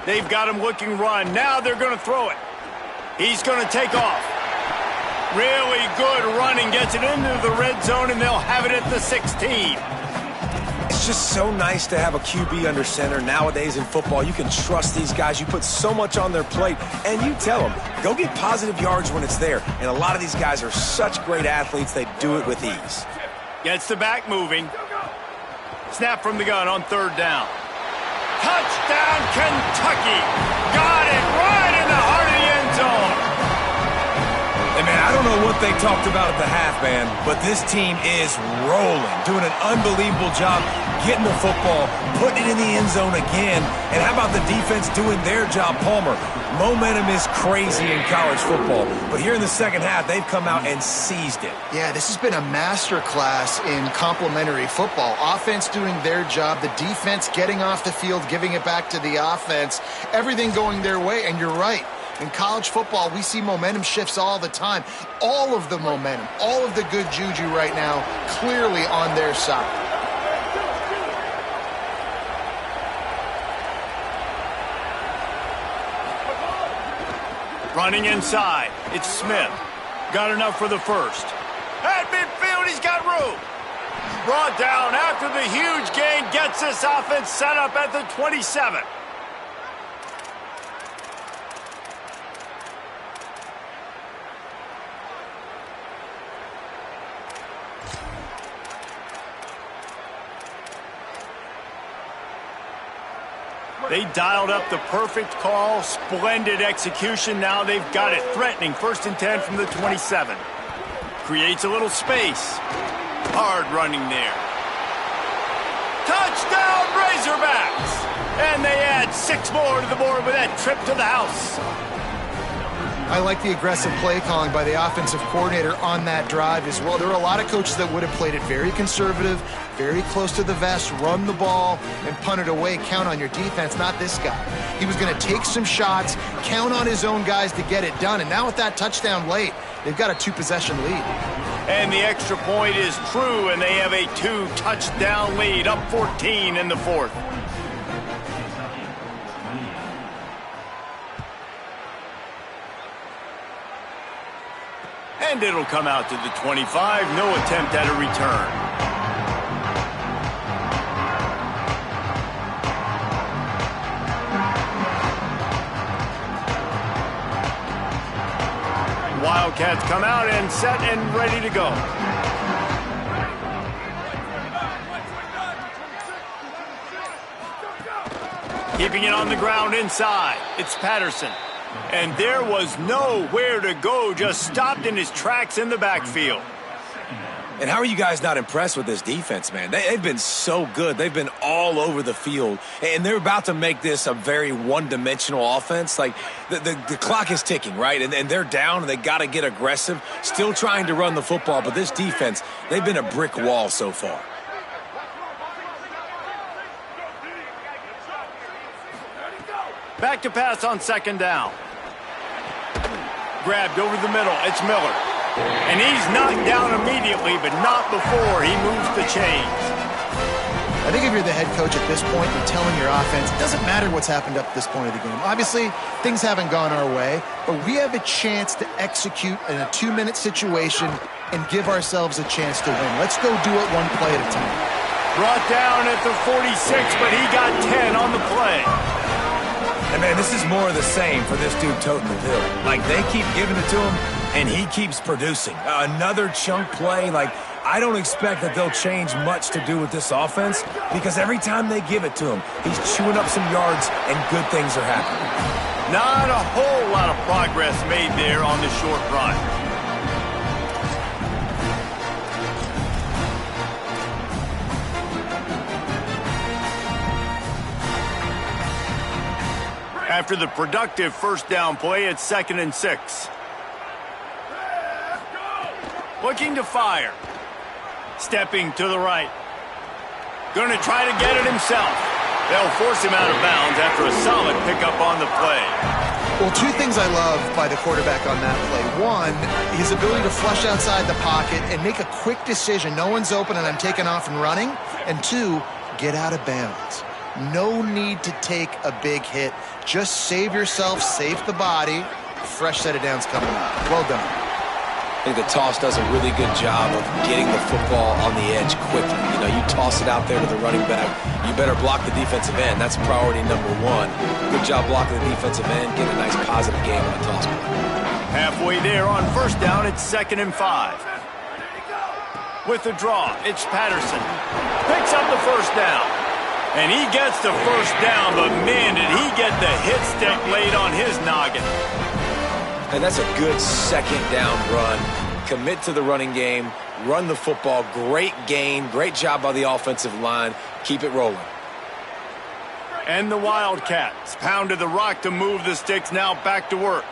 A: They've got him looking run. Now they're going to throw it. He's going to take off. Really good running. Gets it into the red zone, and they'll have it at the 16.
C: It's just so nice to have a QB under center. Nowadays in football, you can trust these guys. You put so much on their plate, and you tell them, go get positive yards when it's there. And a lot of these guys are such great athletes, they do it with ease.
A: Gets the back moving. Snap from the gun on 3rd down. Touchdown, Kentucky. Got it right in the heart of the end zone.
C: And man, I don't know what what they talked about at the half, man, but this team is rolling, doing an unbelievable job getting the football, putting it in the end zone again. And how about the defense doing their job, Palmer? Momentum is crazy in college football, but here in the second half, they've come out and seized it.
D: Yeah, this has been a master class in complementary football. Offense doing their job, the defense getting off the field, giving it back to the offense, everything going their way, and you're right. In college football, we see momentum shifts all the time. All of the momentum, all of the good juju right now, clearly on their side.
A: Running inside, it's Smith. Got enough for the first. At midfield, he's got room. Brought down after the huge gain, gets this offense set up at the 27. They dialed up the perfect call, splendid execution. Now they've got it threatening. 1st and 10 from the 27. Creates a little space. Hard running there. Touchdown, Razorbacks! And they add 6 more to the board with that trip to the house.
D: I like the aggressive play calling by the offensive coordinator on that drive as well. There were a lot of coaches that would have played it very conservative, very close to the vest, run the ball, and punt it away. Count on your defense, not this guy. He was going to take some shots, count on his own guys to get it done. And now with that touchdown late, they've got a 2-possession lead.
A: And the extra point is true, and they have a 2-touchdown lead, up 14 in the 4th. And it'll come out to the 25. No attempt at a return. Wildcats come out and set and ready to go. Keeping it on the ground inside. It's Patterson. And there was nowhere to go, just stopped in his tracks in the backfield.
C: And how are you guys not impressed with this defense, man? They've been so good. They've been all over the field. And they're about to make this a very one-dimensional offense. Like, the clock is ticking, right? And they're down, and they got to get aggressive. Still trying to run the football, but this defense, they've been a brick wall so far.
A: Back to pass on 2nd down. Grabbed over the middle. It's Miller. And he's knocked down immediately, but not before he moves the chains.
D: I think if you're the head coach at this point, you're telling your offense, it doesn't matter what's happened up to this point of the game. Obviously, things haven't gone our way, but we have a chance to execute in a 2-minute situation and give ourselves a chance to win. Let's go do it one play at a time.
A: Brought down at the 46, but he got 10 on the play.
C: And, man, this is more of the same for this dude toting the bill. Like, they keep giving it to him, and he keeps producing. Another chunk play. Like, I don't expect that they'll change much to do with this offense because every time they give it to him, he's chewing up some yards, and good things are happening.
A: Not a whole lot of progress made there on the short run. After the productive 1st down play, it's 2nd and 6. Looking to fire. Stepping to the right. Going to try to get it himself. They'll force him out of bounds after a solid pickup on the play.
D: Well, 2 things I love by the quarterback on that play. 1, his ability to flush outside the pocket and make a quick decision. No one's open and I'm taking off and running. And 2, get out of bounds. No need to take a big hit. Just save yourself, save the body. Fresh set of downs coming up. Well done.
C: I think the toss does a really good job of getting the football on the edge quickly. You know, you toss it out there to the running back. You better block the defensive end. That's priority number 1. Good job blocking the defensive end. Get a nice positive game on the toss play.
A: Halfway there on 1st down, it's 2nd and 5. With the draw, it's Patterson. Picks up the 1st down. And he gets the 1st down, but man, did he get the hit stick laid on his noggin.
C: And that's a good 2nd down run. commit to the running game, run the football. Great gain, great job by the offensive line. Keep it rolling.
A: And the Wildcats pounded the rock to move the sticks, now back to work.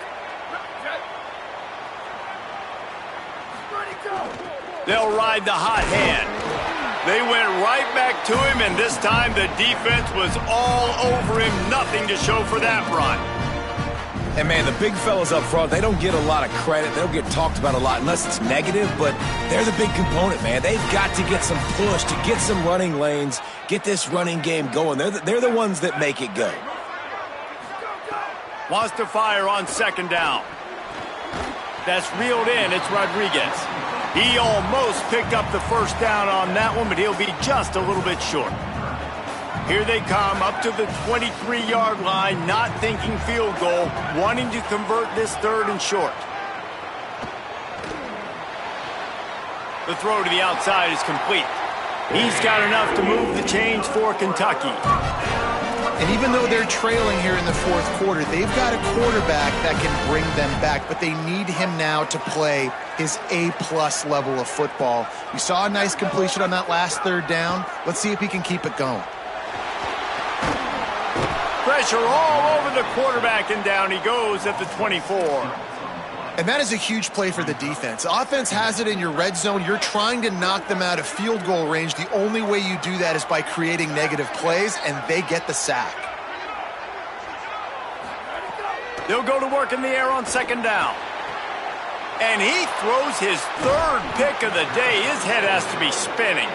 A: They'll ride the hot hand. They went right back to him, and this time the defense was all over him. Nothing to show for that run.
C: And, man, the big fellas up front, they don't get a lot of credit. They don't get talked about a lot unless it's negative, but they're the big component, man. They've got to get some push, to get some running lanes, get this running game going. They're the ones that make it go.
A: Wants to fire on second down. That's reeled in. It's Rodriguez. He almost picked up the first down on that one, but he'll be just a little bit short. Here they come up to the 23-yard line, not thinking field goal, wanting to convert this third and short. The throw to the outside is complete. He's got enough to move the chains for Kentucky.
D: And even though they're trailing here in the fourth quarter, they've got a quarterback that can bring them back, but they need him now to play his A-plus level of football. We saw a nice completion on that last third down. Let's see if he can keep it going.
A: Pressure all over the quarterback, and down he goes at the 24.
D: And that is a huge play for the defense. Offense has it in your red zone. You're trying to knock them out of field goal range. The only way you do that is by creating negative plays, and they get the sack.
A: They'll go to work in the air on second down. And he throws his third pick of the day. His head has to be spinning.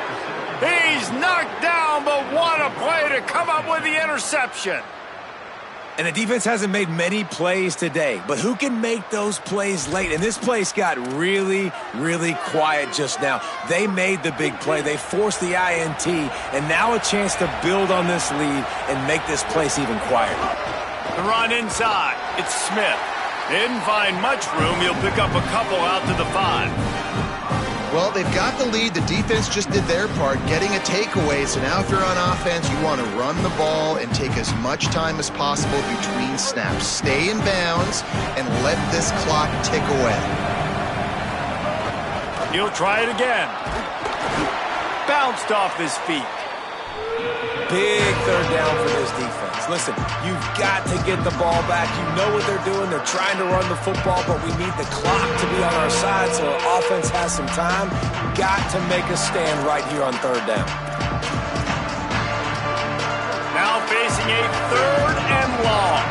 A: He's knocked down, but what a play to come up with the interception.
C: And the defense hasn't made many plays today, but who can make those plays late? And this place got really, really quiet just now. They made the big play. They forced the INT, and now a chance to build on this lead and make this place even quieter.
A: The run inside. It's Smith. They didn't find much room. He'll pick up a couple out to the 5.
D: Well, they've got the lead. The defense just did their part, getting a takeaway. So now if you're on offense, you want to run the ball and take as much time as possible between snaps. Stay in bounds and let this clock tick away.
A: He'll try it again. Bounced off his feet.
C: Big third down for this defense. Listen, you've got to get the ball back. You know what they're doing. They're trying to run the football, but we need the clock to be on our side so our offense has some time. Got to make a stand right here on third down.
A: Now facing a third and long.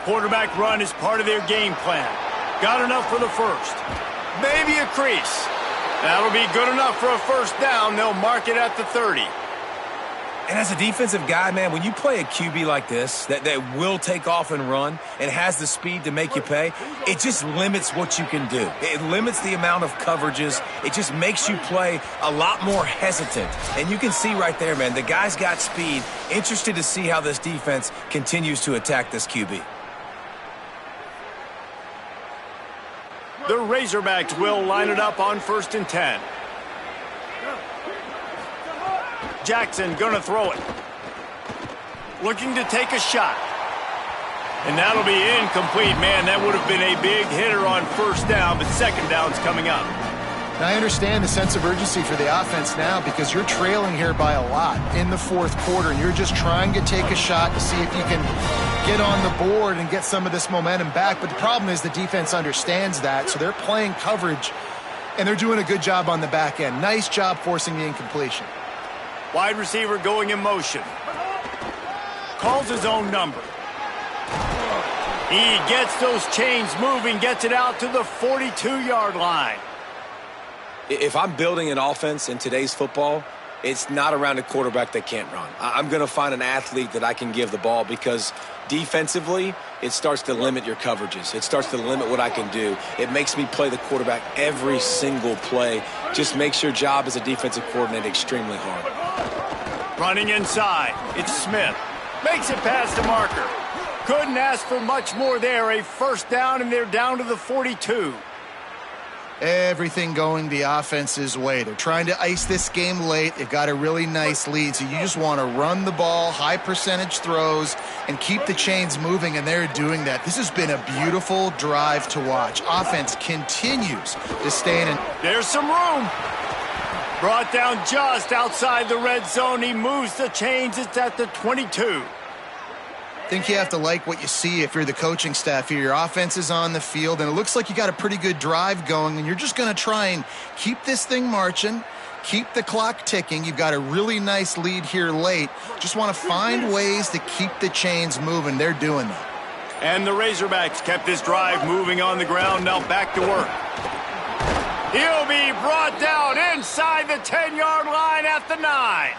A: Quarterback run is part of their game plan. Got enough for the first. Maybe a crease. That'll be good enough for a first down. They'll mark it at the 30.
C: And as a defensive guy, man, when you play a QB like this that will take off and run and has the speed to make you pay, it just limits what you can do. It limits the amount of coverages. It just makes you play a lot more hesitant. And you can see right there, man, the guy's got speed. Interested to see how this defense continues to attack this QB.
A: The Razorbacks will line it up on 1st and 10. Jackson gonna throw it. Looking to take a shot. And that'll be incomplete. Man, that would have been a big hitter on first down, but second down's coming up.
D: Now, I understand the sense of urgency for the offense now because you're trailing here by a lot in the fourth quarter, and you're just trying to take a shot to see if you can get on the board and get some of this momentum back. But the problem is the defense understands that, so they're playing coverage, and they're doing a good job on the back end. Nice job forcing the incompletion.
A: Wide receiver going in motion. Calls his own number. He gets those chains moving, gets it out to the 42-yard line.
C: If I'm building an offense in today's football, it's not around a quarterback that can't run. I'm going to find an athlete that I can give the ball because defensively, it starts to limit your coverages. It starts to limit what I can do. It makes me play the quarterback every single play. Just makes your job as a defensive coordinator extremely hard.
A: Running inside, it's Smith. Makes it past the marker. Couldn't ask for much more there. A first down, and they're down to the 42.
D: Everything going the offense's way. They're trying to ice this game late. They've got a really nice lead, so you just want to run the ball, high percentage throws, and keep the chains moving, and they're doing that. This has been a beautiful drive to watch. Offense continues to stay in.
A: There's some room. Brought down just outside the red zone. He moves the chains. It's at the 22.
D: I think you have to like what you see if you're the coaching staff here. Your offense is on the field, and it looks like you got a pretty good drive going, and you're just going to try and keep this thing marching, keep the clock ticking. You've got a really nice lead here late. Just want to find ways to keep the chains moving. They're doing that.
A: And the Razorbacks kept this drive moving on the ground. Now back to work. He'll be brought down inside the 10-yard line at the 9.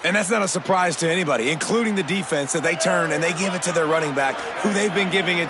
C: And that's not a surprise to anybody, including the defense, that they turn and they give it to their running back, who they've been giving it to.